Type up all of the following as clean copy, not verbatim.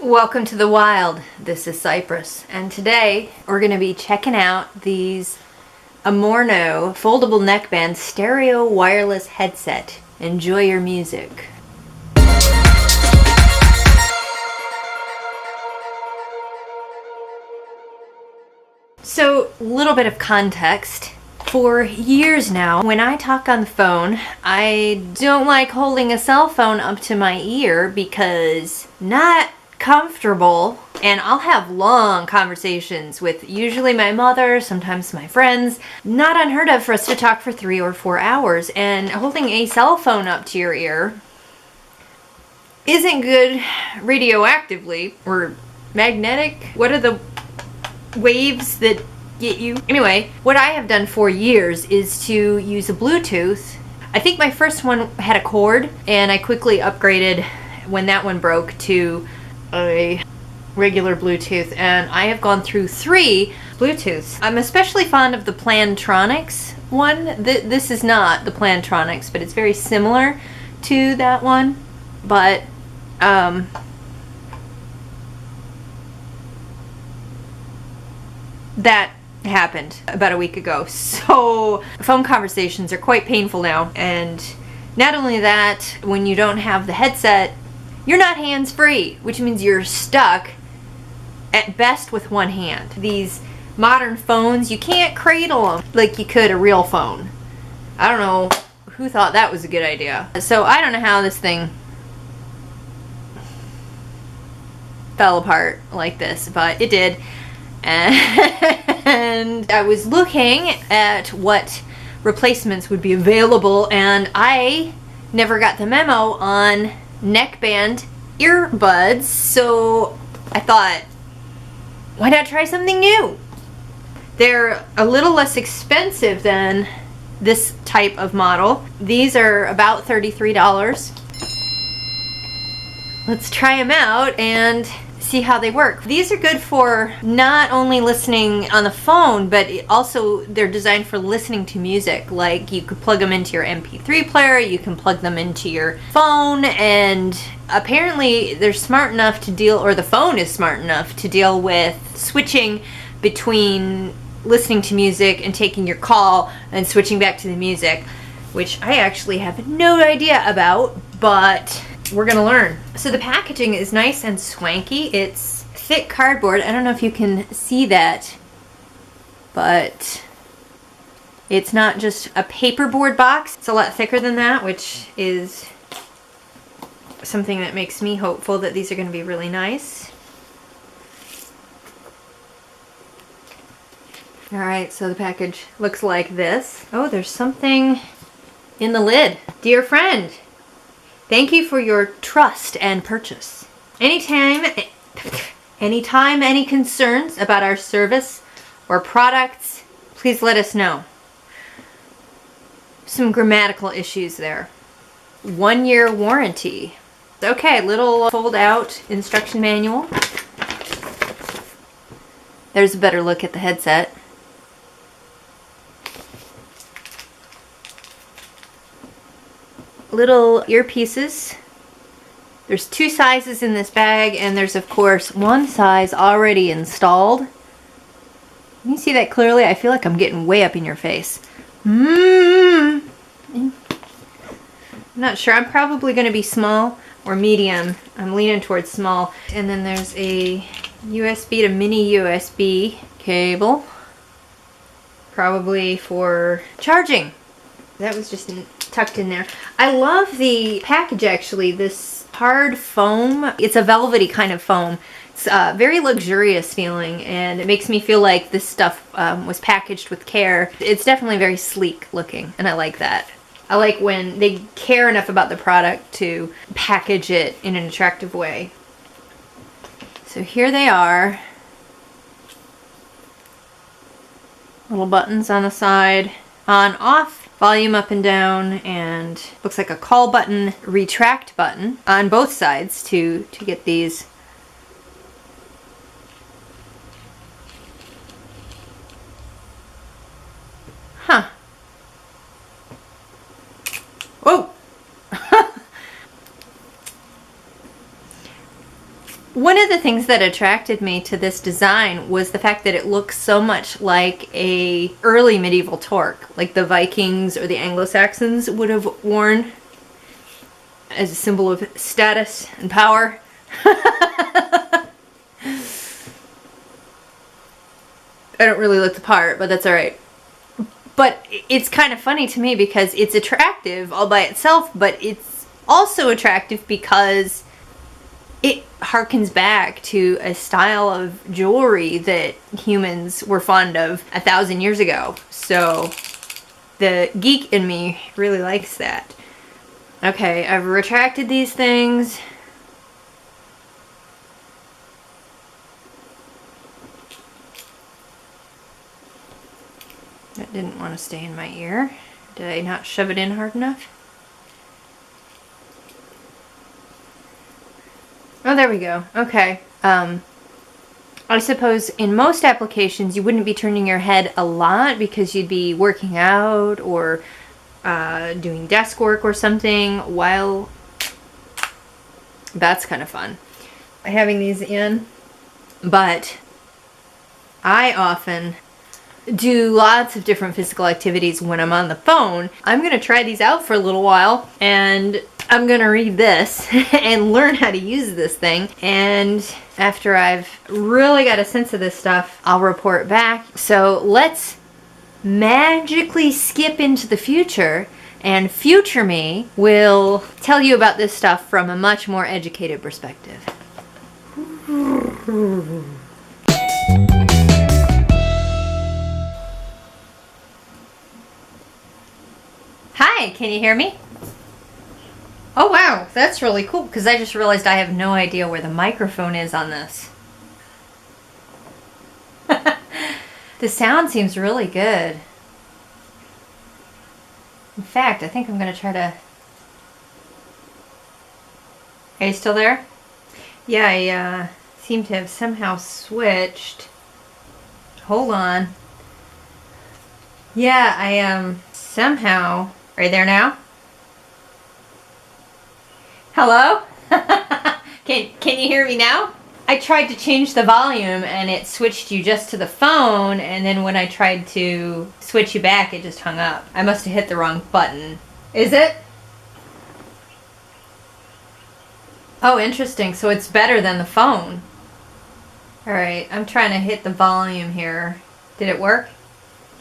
Welcome to the wild. This is Cypris, and today we're going to be checking out these AMORNO Foldable Neckband Stereo Wireless Headset. Enjoy your music. So, a little bit of context. For years now, when I talk on the phone, I don't like holding a cell phone up to my ear because not comfortable, and I'll have long conversations with usually my mother, sometimes my friends. Not unheard of for us to talk for 3 or 4 hours, and holding a cell phone up to your ear isn't good radioactively or magnetic. What are the waves that get you? Anyway, what I have done for years is to use a Bluetooth. I think my first one had a cord, and I quickly upgraded when that one broke to a regular Bluetooth, and I have gone through 3 Bluetooths. I'm especially fond of the Plantronics one. This is not the Plantronics, but it's very similar to that one. But that happened about a week ago, so phone conversations are quite painful now. And not only that, when you don't have the headset, you're not hands-free, which means you're stuck at best with one hand. These modern phones, you can't cradle them like you could a real phone. I don't know who thought that was a good idea. So I don't know how this thing fell apart like this, but it did. And I was looking at what replacements would be available, and I never got the memo on neckband earbuds, so I thought, why not try something new? They're a little less expensive than this type of model. These are about $33. Let's try them out and see how they work. These are good for not only listening on the phone, but also they're designed for listening to music. Like, you could plug them into your MP3 player, you can plug them into your phone, and apparently they're smart enough to deal, or the phone is smart enough to deal with switching between listening to music and taking your call and switching back to the music, which I actually have no idea about, but we're gonna learn. So the packaging is nice and swanky. It's thick cardboard. I don't know if you can see that, but it's not just a paperboard box. It's a lot thicker than that, which is something that makes me hopeful that these are gonna be really nice. All right, so the package looks like this. Oh, there's something in the lid. Dear friend, thank you for your trust and purchase. Anytime, any concerns about our service or products, please let us know. Some grammatical issues there. 1-year warranty. Okay, little fold out instruction manual. There's a better look at the headset. Little earpieces. There's 2 sizes in this bag, and there's of course one size already installed. Can you see that clearly? I feel like I'm getting way up in your face. I'm not sure. I'm probably going to be small or medium. I'm leaning towards small. And then there's a USB to mini USB cable, probably for charging. That was just tucked in there. I love the package, actually. This hard foam, it's a velvety kind of foam. It's very luxurious feeling, and it makes me feel like this stuff was packaged with care. It's definitely very sleek looking, and I like that. I like when they care enough about the product to package it in an attractive way. So here they are. Little buttons on the side. On, off. Volume up and down, and looks like a call button, retract button on both sides to get these. Huh. Whoa! One of the things that attracted me to this design was the fact that it looks so much like a early medieval torque, like the Vikings or the Anglo-Saxons would have worn as a symbol of status and power. I don't really look the part, but that's alright. But it's kind of funny to me because it's attractive all by itself, but it's also attractive because it harkens back to a style of jewelry that humans were fond of 1,000 years ago. So the geek in me really likes that. Okay, I've retracted these things. That didn't want to stay in my ear. Did I not shove it in hard enough? Oh, there we go. Okay. I suppose in most applications you wouldn't be turning your head a lot because you'd be working out or doing desk work or something while... That's kind of fun. Having these in. But I often do lots of different physical activities when I'm on the phone. I'm going to try these out for a little while and I'm going to read this and learn how to use this thing. And after I've really got a sense of this stuff, I'll report back. So let's magically skip into the future, and future me will tell you about this stuff from a much more educated perspective. Hi, can you hear me? Oh wow, that's really cool because I just realized I have no idea where the microphone is on this. The sound seems really good. In fact, I think I'm going to try to... Are you still there? Yeah, I seem to have somehow switched. Hold on. Yeah, I somehow... Are you there now? Hello? Can you hear me now? I tried to change the volume and it switched you just to the phone, and then when I tried to switch you back it just hung up. I must have hit the wrong button. Is it? Oh, interesting. So it's better than the phone. Alright, I'm trying to hit the volume here. Did it work?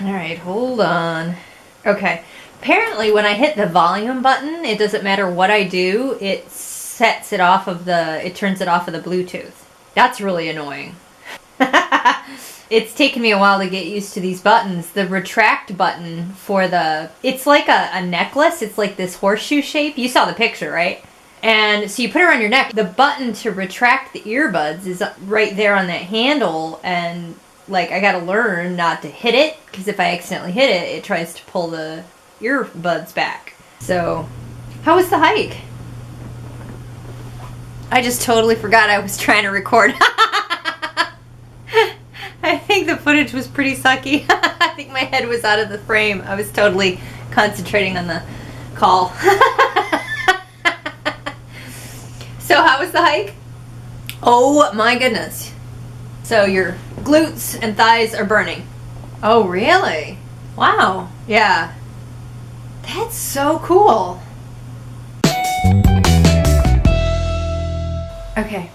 Alright, hold on. Okay. Apparently when I hit the volume button, it doesn't matter what I do, it sets it off of the, it turns it off of the Bluetooth. That's really annoying. It's taken me a while to get used to these buttons. The retract button for the, it's like a necklace. It's like this horseshoe shape. You saw the picture, right? And so you put it around your neck. The button to retract the earbuds is right there on that handle, and like I gotta learn not to hit it, because if I accidentally hit it, it tries to pull the earbuds back. So, how was the hike? I just totally forgot I was trying to record. I think the footage was pretty sucky. I think my head was out of the frame. I was totally concentrating on the call. So how was the hike? Oh my goodness. So your glutes and thighs are burning. Oh really? Wow. Yeah. That's so cool. Okay,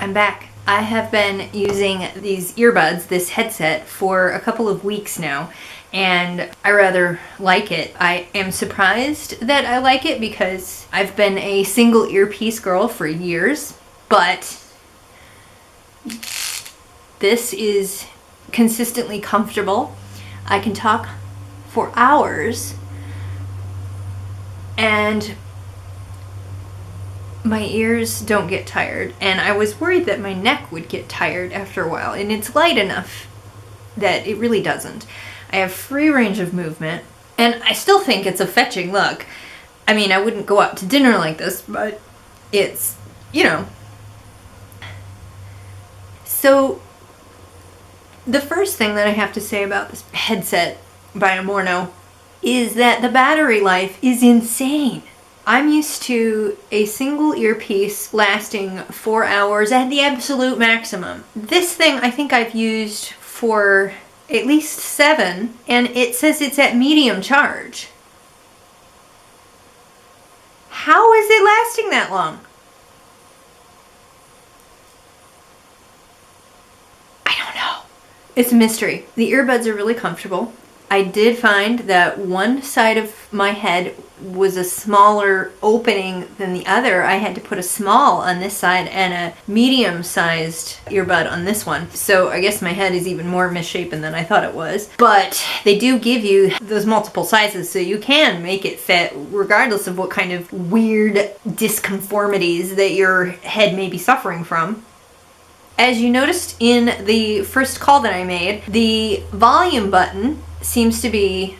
I'm back. I have been using these earbuds, this headset, for a couple of weeks now, and I rather like it. I am surprised that I like it because I've been a single earpiece girl for years, but this is consistently comfortable. I can talk for hours, and my ears don't get tired, and I was worried that my neck would get tired after a while, and it's light enough that it really doesn't. I have free range of movement, and I still think it's a fetching look. I mean, I wouldn't go out to dinner like this, but it's, you know. So, the first thing that I have to say about this headset by AMORNO is that the battery life is insane. I'm used to a single earpiece lasting 4 hours at the absolute maximum. This thing I think I've used for at least 7, and it says it's at medium charge. How is it lasting that long? I don't know. It's a mystery. The earbuds are really comfortable. I did find that one side of my head was a smaller opening than the other. I had to put a small on this side and a medium-sized earbud on this one. So I guess my head is even more misshapen than I thought it was. But they do give you those multiple sizes, so you can make it fit regardless of what kind of weird disconformities that your head may be suffering from. As you noticed in the first call that I made, the volume button seems to be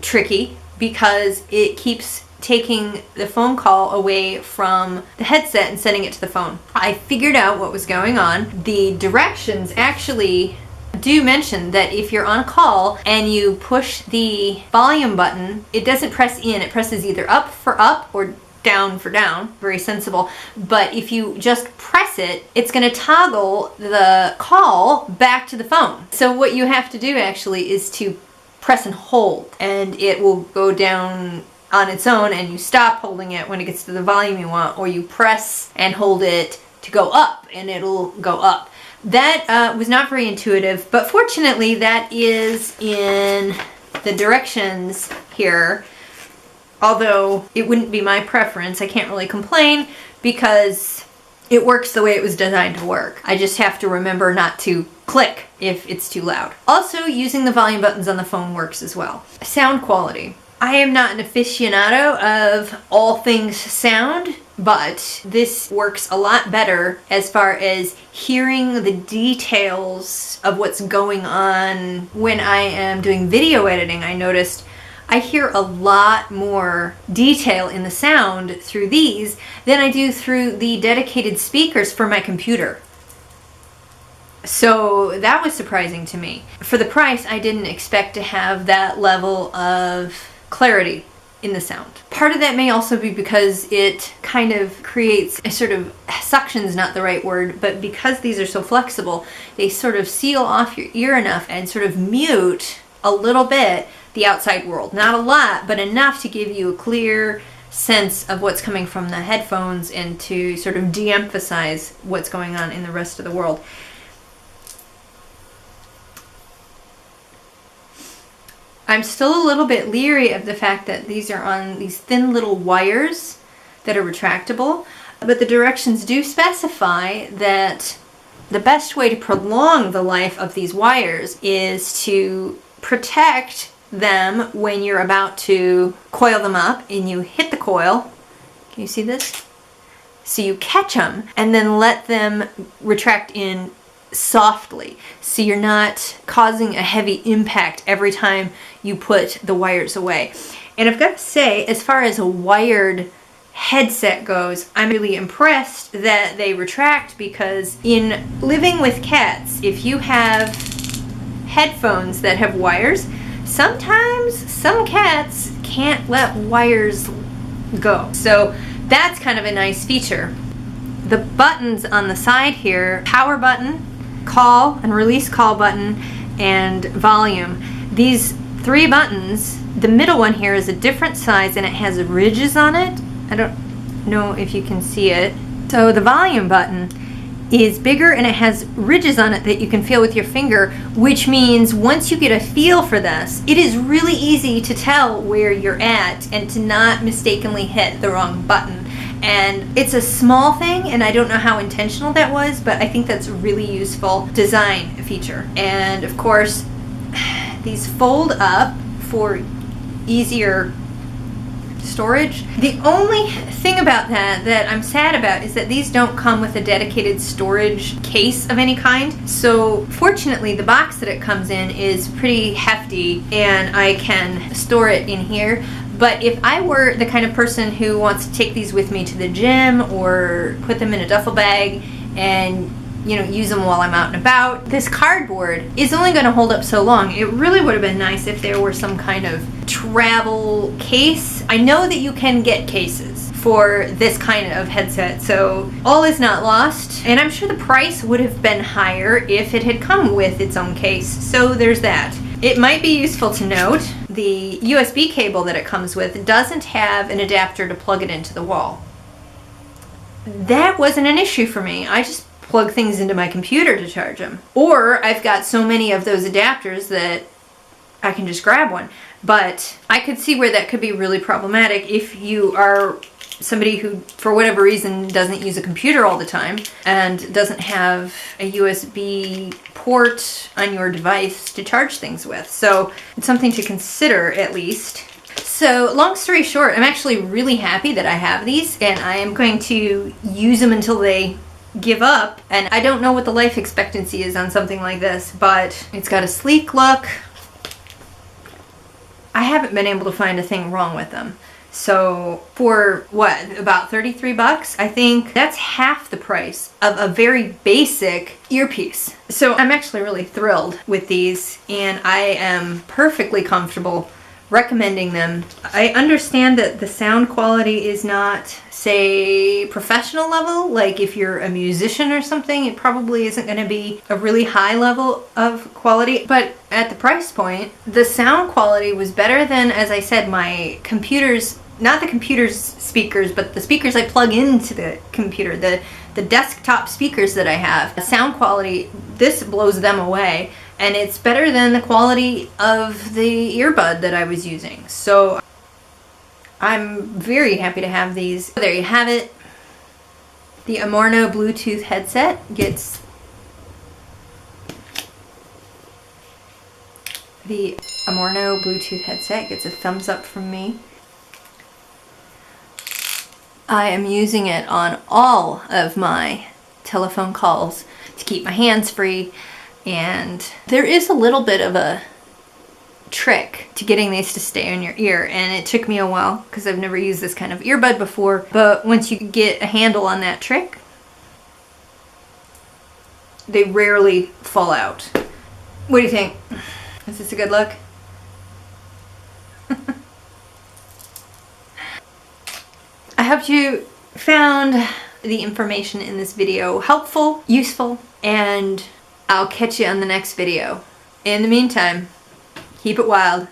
tricky because it keeps taking the phone call away from the headset and sending it to the phone. I figured out what was going on. The directions actually do mention that if you're on a call and you push the volume button, it doesn't press in, it presses either up for up or down for down. Very sensible. But if you just press it, it's going to toggle the call back to the phone. So what you have to do actually is to press and hold, and it will go down on its own, and you stop holding it when it gets to the volume you want, or you press and hold it to go up and it'll go up. That was not very intuitive, but fortunately that is in the directions here. Although it wouldn't be my preference, I can't really complain because it works the way it was designed to work. I just have to remember not to click if it's too loud. Also, using the volume buttons on the phone works as well. Sound quality. I am not an aficionado of all things sound, but this works a lot better as far as hearing the details of what's going on. When I am doing video editing, I noticed I hear a lot more detail in the sound through these than I do through the dedicated speakers for my computer. So that was surprising to me. For the price, I didn't expect to have that level of clarity in the sound. Part of that may also be because it kind of creates a sort of, suction's not the right word, but because these are so flexible, they sort of seal off your ear enough and sort of mute a little bit the outside world. Not a lot, but enough to give you a clear sense of what's coming from the headphones and to sort of de-emphasize what's going on in the rest of the world. I'm still a little bit leery of the fact that these are on these thin little wires that are retractable, but the directions do specify that the best way to prolong the life of these wires is to protect them when you're about to coil them up and you hit the coil. Can you see this? So you catch them and then let them retract in softly, so you're not causing a heavy impact every time you put the wires away. And I've got to say, as far as a wired headset goes, I'm really impressed that they retract, because in living with cats, if you have headphones that have wires, sometimes some cats can't let wires go. So that's kind of a nice feature. The buttons on the side here, power button, call and release call button, and volume. These 3 buttons, the middle one here is a different size and it has ridges on it. I don't know if you can see it. So the volume button is bigger and it has ridges on it that you can feel with your finger, which means once you get a feel for this, it is really easy to tell where you're at and to not mistakenly hit the wrong button. And it's a small thing, and I don't know how intentional that was, but I think that's a really useful design feature. And of course, these fold up for easier storage. The only thing about that I'm sad about is that these don't come with a dedicated storage case of any kind. So fortunately, the box that it comes in is pretty hefty and I can store it in here. But if I were the kind of person who wants to take these with me to the gym or put them in a duffel bag and you know, use them while I'm out and about. This cardboard is only going to hold up so long. It really would have been nice if there were some kind of travel case. I know that you can get cases for this kind of headset, so all is not lost. And I'm sure the price would have been higher if it had come with its own case. So there's that. It might be useful to note the USB cable that it comes with doesn't have an adapter to plug it into the wall. That wasn't an issue for me. I just plug things into my computer to charge them. Or I've got so many of those adapters that I can just grab one. But I could see where that could be really problematic if you are somebody who, for whatever reason, doesn't use a computer all the time and doesn't have a USB port on your device to charge things with. So it's something to consider, at least. So long story short, I'm actually really happy that I have these, and I am going to use them until they give up. And I don't know what the life expectancy is on something like this, but it's got a sleek look. I haven't been able to find a thing wrong with them. So for what, about 33 bucks? I think that's half the price of a very basic earpiece. So I'm actually really thrilled with these, and I am perfectly comfortable recommending them. I understand that the sound quality is not, say, professional level. Like if you're a musician or something, it probably isn't going to be a really high level of quality. But at the price point, the sound quality was better than, as I said, my computer's, not the computer's speakers, but the speakers I plug into the computer, the desktop speakers that I have. The sound quality, this blows them away. And it's better than the quality of the earbud that I was using. So I'm very happy to have these. There you have it. The AMORNO Bluetooth headset gets a thumbs up from me. I am using it on all of my telephone calls to keep my hands free. And there is a little bit of a trick to getting these to stay in your ear, and it took me a while because I've never used this kind of earbud before, but once you get a handle on that trick, they rarely fall out. What do you think? Is this a good look? I hope you found the information in this video helpful, useful, and I'll catch you on the next video. In the meantime, keep it wild.